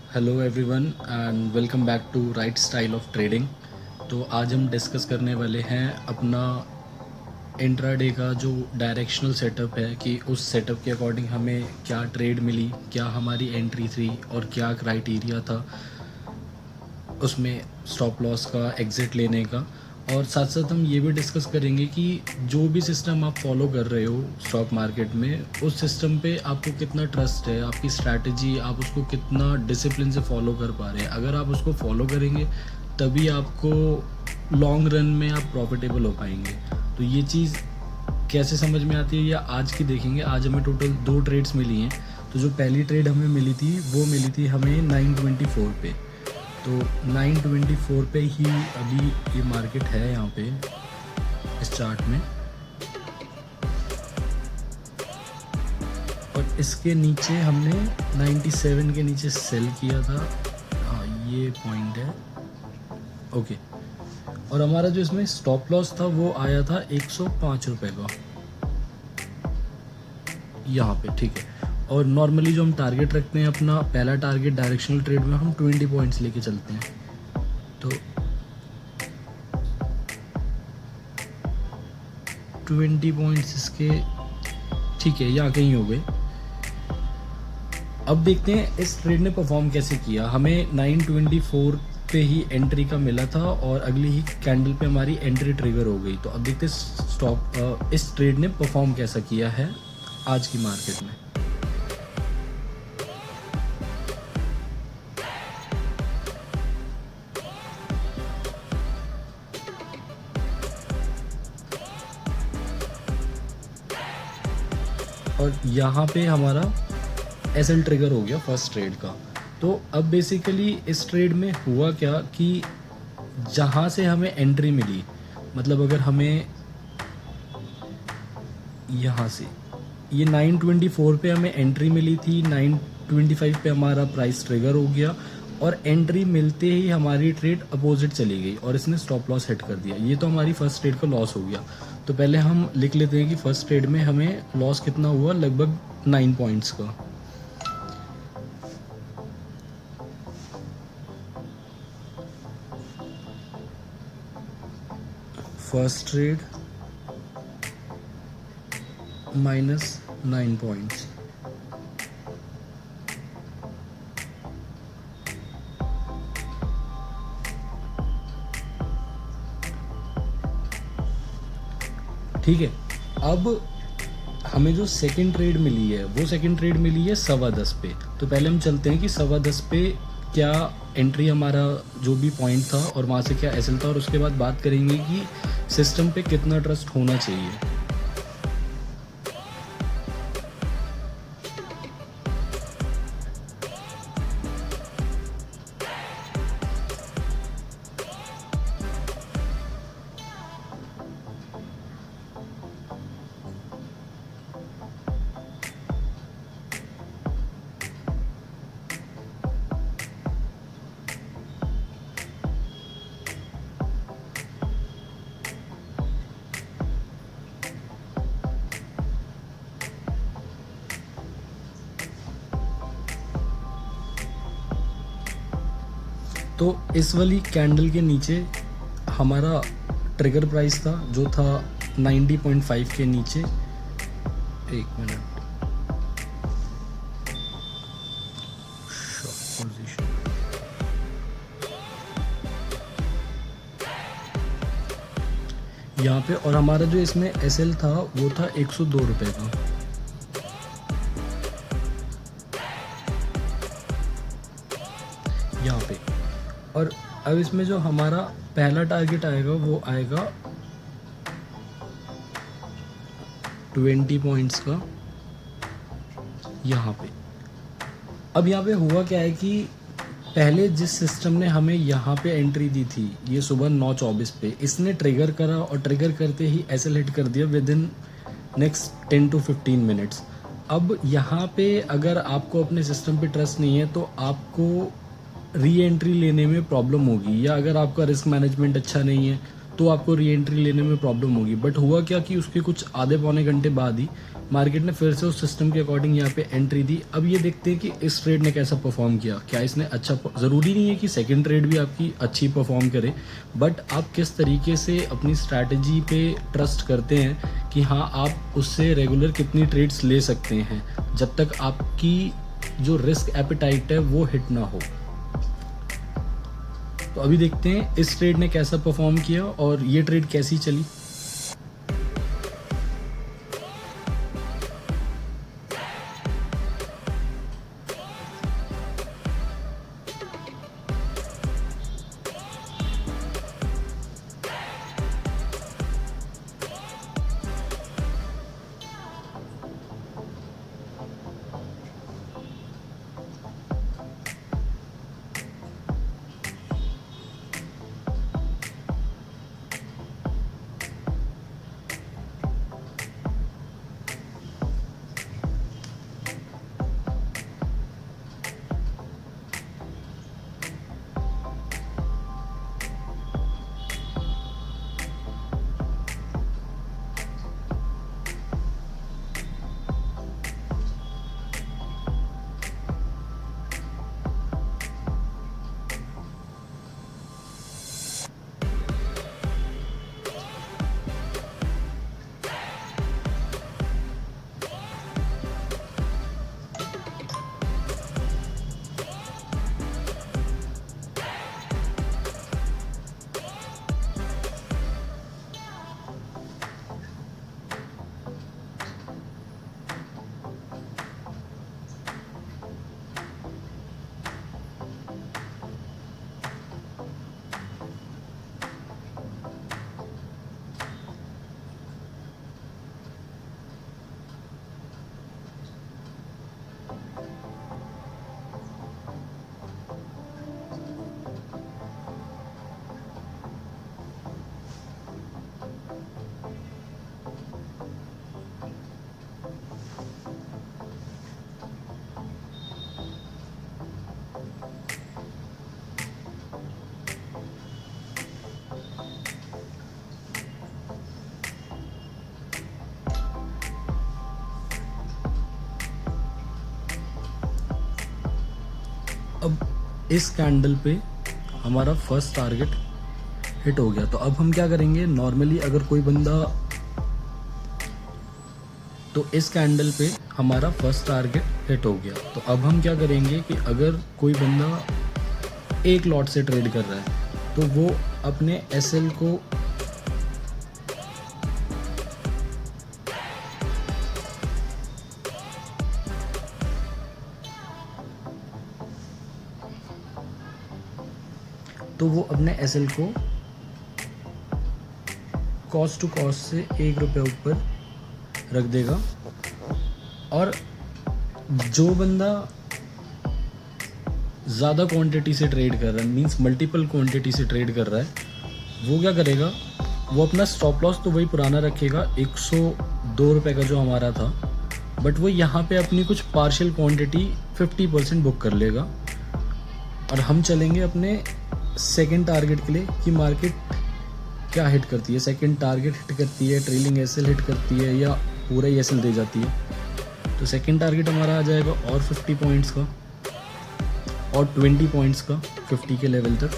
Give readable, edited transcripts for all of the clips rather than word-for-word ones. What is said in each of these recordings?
Hello everyone and welcome back to right style of trading. तो आज हम discuss करने वाले हैं अपना इंट्राडे का जो डायरेक्शनल सेटअप है कि उस सेटअप के अकॉर्डिंग हमें क्या ट्रेड मिली, क्या हमारी एंट्री थी और क्या क्राइटेरिया था उसमें स्टॉप लॉस का, एग्ज़िट लेने का। और साथ साथ हम ये भी डिस्कस करेंगे कि जो भी सिस्टम आप फॉलो कर रहे हो स्टॉक मार्केट में, उस सिस्टम पे आपको कितना ट्रस्ट है, आपकी स्ट्रैटेजी, आप उसको कितना डिसिप्लिन से फॉलो कर पा रहे हैं। अगर आप उसको फॉलो करेंगे तभी आपको लॉन्ग रन में आप प्रॉफिटेबल हो पाएंगे। तो ये चीज़ कैसे समझ में आती है या आज की देखेंगे। आज हमें टोटल 2 ट्रेड्स मिली हैं। तो जो पहली ट्रेड हमें मिली थी वो मिली थी हमें 924 पे। तो 924 पे ही अभी ये मार्केट है यहाँ पे इस चार्ट में, और इसके नीचे हमने 97 के नीचे सेल किया था। हाँ, ये पॉइंट है। ओके। और हमारा जो इसमें स्टॉप लॉस था वो आया था 105 रुपये का यहाँ पे, ठीक है। और नॉर्मली जो हम टारगेट रखते हैं, अपना पहला टारगेट डायरेक्शनल ट्रेड में हम 20 पॉइंट्स लेके चलते हैं। तो 20 पॉइंट्स इसके, ठीक है, यहाँ कहीं हो गए। अब देखते हैं इस ट्रेड ने परफॉर्म कैसे किया। हमें 924 पे ही एंट्री का मिला था और अगली ही कैंडल पे हमारी एंट्री ट्रिगर हो गई। तो अब देखते हैं स्टॉक इस ट्रेड ने परफॉर्म कैसा किया है आज की मार्केट में। और यहाँ पे हमारा एसएल ट्रिगर हो गया फर्स्ट ट्रेड का। तो अब बेसिकली इस ट्रेड में हुआ क्या कि जहाँ से हमें एंट्री मिली, मतलब अगर हमें यहाँ से ये 924 पे हमें एंट्री मिली थी, 925 पे हमारा प्राइस ट्रिगर हो गया और एंट्री मिलते ही हमारी ट्रेड अपोजिट चली गई और इसने स्टॉप लॉस हिट कर दिया। ये तो हमारी फर्स्ट ट्रेड का लॉस हो गया। तो पहले हम लिख लेते हैं कि फर्स्ट ट्रेड में हमें लॉस कितना हुआ, लगभग 9 पॉइंट्स का। First trade -9 points. ठीक है। अब हमें जो सेकंड ट्रेड मिली है वो सेकंड ट्रेड मिली है 10:15 पे। तो पहले हम चलते हैं कि 10:15 पे क्या एंट्री, हमारा जो भी पॉइंट था और वहाँ से क्या एसएल था, और उसके बाद बात करेंगे कि सिस्टम पे कितना ट्रस्ट होना चाहिए। तो इस वाली कैंडल के नीचे हमारा ट्रिगर प्राइस था जो था 90.5 के नीचे। एक मिनट, पोजीशन यहाँ पे, और हमारा जो इसमें एसएल था वो था 102 रुपये का। यहाँ पे, और अब इसमें जो हमारा पहला टारगेट आएगा वो आएगा 20 पॉइंट्स का यहाँ पे। अब यहाँ पे हुआ क्या है कि पहले जिस सिस्टम ने हमें यहाँ पे एंट्री दी थी, ये सुबह 9:24 पे, इसने ट्रिगर करा और ट्रिगर करते ही एसएल हिट कर दिया with in next 10 to 15 minutes. अब यहाँ पे अगर आपको अपने सिस्टम पे ट्रस्ट नहीं है तो आपको री एंट्री लेने में प्रॉब्लम होगी, या अगर आपका रिस्क मैनेजमेंट अच्छा नहीं है तो आपको री एंट्री लेने में प्रॉब्लम होगी। बट हुआ क्या कि उसके कुछ आधे पौने घंटे बाद ही मार्केट ने फिर से उस सिस्टम के अकॉर्डिंग यहाँ पे एंट्री दी। अब ये देखते हैं कि इस ट्रेड ने कैसा परफॉर्म किया, क्या इसने अच्छा, ज़रूरी नहीं है कि सेकंड ट्रेड भी आपकी अच्छी परफॉर्म करे, बट आप किस तरीके से अपनी स्ट्रैटेजी पे ट्रस्ट करते हैं कि हाँ आप उससे रेगुलर कितनी ट्रेड्स ले सकते हैं जब तक आपकी जो रिस्क एपिटाइट है वो हिट ना हो। तो अभी देखते हैं इस ट्रेड ने कैसा परफॉर्म किया और ये ट्रेड कैसी चली। अब इस कैंडल पे हमारा फर्स्ट टारगेट हिट हो गया। तो अब हम क्या करेंगे, नॉर्मली अगर कोई बंदा, तो इस कैंडल पे हमारा फर्स्ट टारगेट हिट हो गया। तो अब हम क्या करेंगे कि अगर कोई बंदा एक लॉट से ट्रेड कर रहा है तो वो अपने एसएल को कॉस्ट टू कॉस्ट से ₹1 ऊपर रख देगा। और जो बंदा ज़्यादा क्वांटिटी से ट्रेड कर रहा है, मींस मल्टीपल क्वांटिटी से ट्रेड कर रहा है, वो क्या करेगा, वो अपना स्टॉप लॉस तो वही पुराना रखेगा ₹102 का जो हमारा था, बट वो यहाँ पे अपनी कुछ पार्शियल क्वांटिटी 50% बुक कर लेगा। और हम चलेंगे अपने सेकंड टारगेट के लिए कि मार्केट क्या हिट करती है, सेकंड टारगेट हिट करती है, ट्रेलिंग एसएल हिट करती है, या पूरा ही एसएल दे जाती है। तो सेकंड टारगेट हमारा आ जाएगा और 50 पॉइंट्स का और 20 पॉइंट्स का 50 के लेवल तक।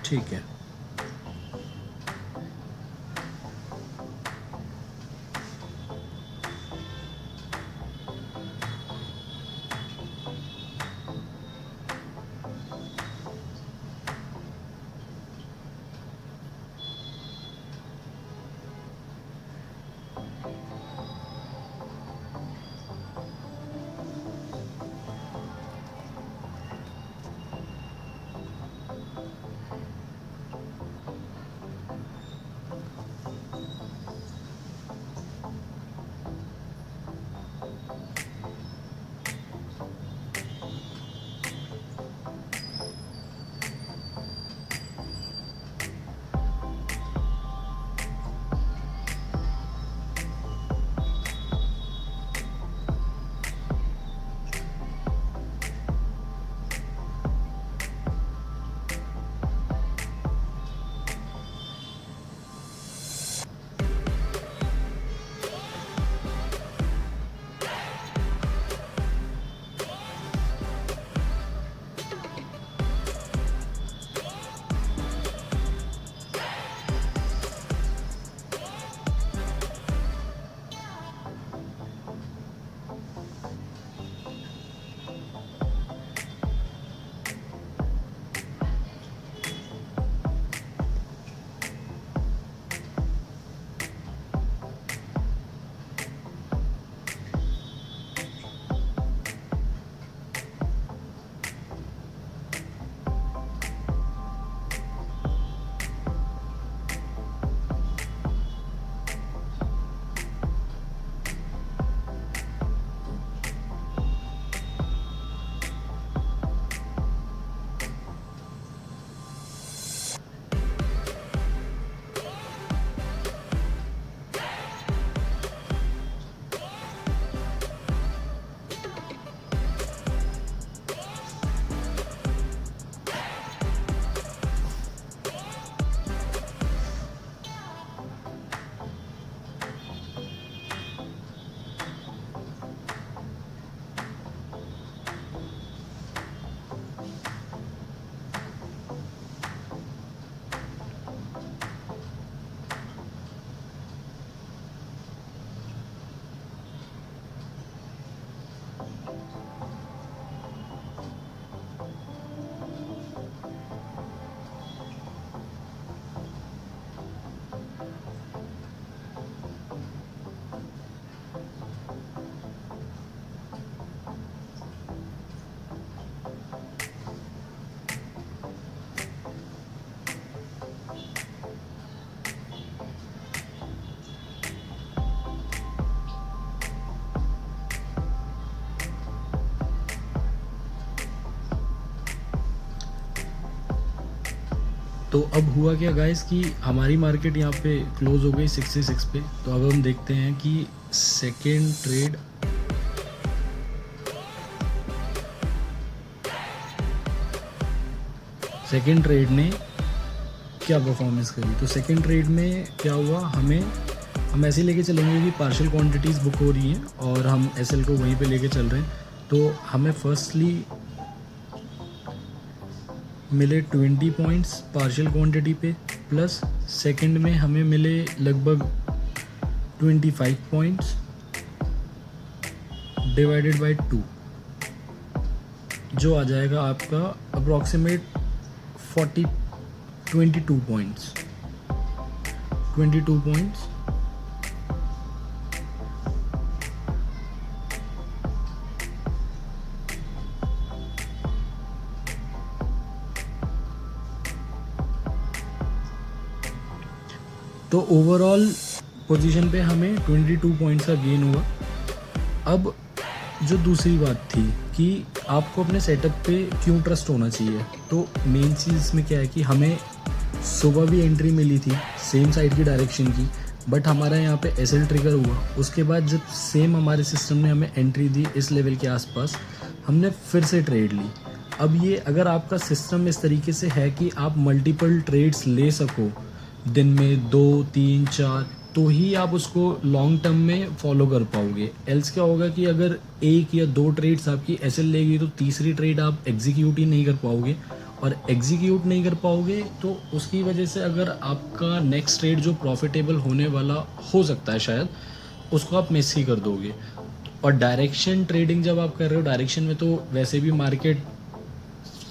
ठीक है, तो अब हुआ क्या गाइस कि हमारी मार्केट यहाँ पे क्लोज हो गई 66 पे। तो अब हम देखते हैं कि सेकेंड ट्रेड ने क्या परफॉर्मेंस करी। तो सेकेंड ट्रेड में क्या हुआ, हम ऐसे लेके चलेंगे कि पार्शियल क्वांटिटीज़ बुक हो रही हैं और हम एसएल को वहीं पे लेके चल रहे हैं। तो हमें फर्स्टली मिले 20 पॉइंट्स पार्शियल क्वांटिटी पे, प्लस सेकंड में हमें मिले लगभग 25 पॉइंट्स डिवाइडेड बाय 2, जो आ जाएगा आपका अप्रॉक्सीमेट 22 पॉइंट्स। तो ओवरऑल पोजीशन पे हमें 22 पॉइंट्स का गेन हुआ। अब जो दूसरी बात थी कि आपको अपने सेटअप पे क्यों ट्रस्ट होना चाहिए, तो मेन चीज़ इसमें क्या है कि हमें सुबह भी एंट्री मिली थी सेम साइड की डायरेक्शन की, बट हमारा यहाँ पे एसएल ट्रिगर हुआ। उसके बाद जब सेम हमारे सिस्टम ने हमें एंट्री दी इस लेवल के आसपास, हमने फिर से ट्रेड ली। अब ये अगर आपका सिस्टम इस तरीके से है कि आप मल्टीपल ट्रेड्स ले सको दिन में 2, 3, 4, तो ही आप उसको लॉन्ग टर्म में फॉलो कर पाओगे। एल्स क्या होगा कि अगर 1 या 2 ट्रेड्स आपकी एसएल लेगी तो तीसरी ट्रेड आप एग्जीक्यूट ही नहीं कर पाओगे, और एग्जीक्यूट नहीं कर पाओगे तो उसकी वजह से अगर आपका नेक्स्ट ट्रेड जो प्रॉफिटेबल होने वाला हो सकता है शायद, उसको आप मिस ही कर दोगे। और डायरेक्शन ट्रेडिंग जब आप कर रहे हो, डायरेक्शन में तो वैसे भी मार्केट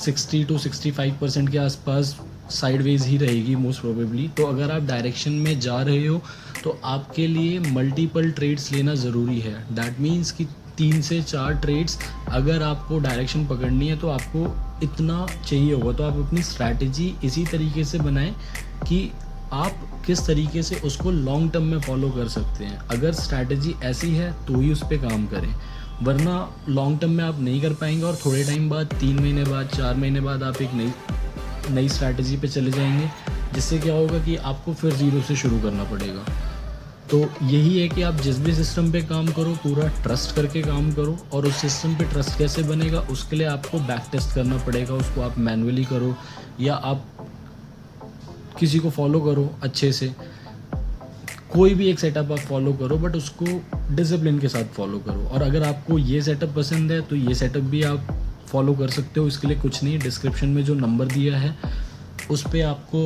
60 to 65% के आसपास साइडवेज ही रहेगी मोस्ट प्रोबेबली। तो अगर आप डायरेक्शन में जा रहे हो तो आपके लिए मल्टीपल ट्रेड्स लेना ज़रूरी है। दैट मीन्स कि 3 से 4 ट्रेड्स अगर आपको डायरेक्शन पकड़नी है तो आपको इतना चाहिए होगा। तो आप अपनी स्ट्रैटेजी इसी तरीके से बनाएं कि आप किस तरीके से उसको लॉन्ग टर्म में फॉलो कर सकते हैं। अगर स्ट्रैटेजी ऐसी है तो ही उस पर काम करें, वरना लॉन्ग टर्म में आप नहीं कर पाएंगे और थोड़े टाइम बाद 3 महीने बाद 4 महीने बाद आप एक नई स्ट्रैटेजी पे चले जाएंगे, जिससे क्या होगा कि आपको फिर ज़ीरो से शुरू करना पड़ेगा। तो यही है कि आप जिस भी सिस्टम पे काम करो पूरा ट्रस्ट करके काम करो, और उस सिस्टम पे ट्रस्ट कैसे बनेगा उसके लिए आपको बैक टेस्ट करना पड़ेगा। उसको आप मैन्युअली करो या आप किसी को फॉलो करो अच्छे से, कोई भी एक सेटअप आप फॉलो करो, बट उसको डिसिप्लिन के साथ फॉलो करो। और अगर आपको ये सेटअप पसंद है तो ये सेटअप भी आप फॉलो कर सकते हो। इसके लिए कुछ नहीं, डिस्क्रिप्शन में जो नंबर दिया है उस पर आपको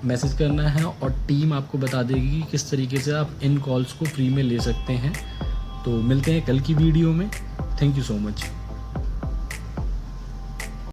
मैसेज करना है और टीम आपको बता देगी कि किस तरीके से आप इन कॉल्स को फ्री में ले सकते हैं। तो मिलते हैं कल की वीडियो में। Thank you so much.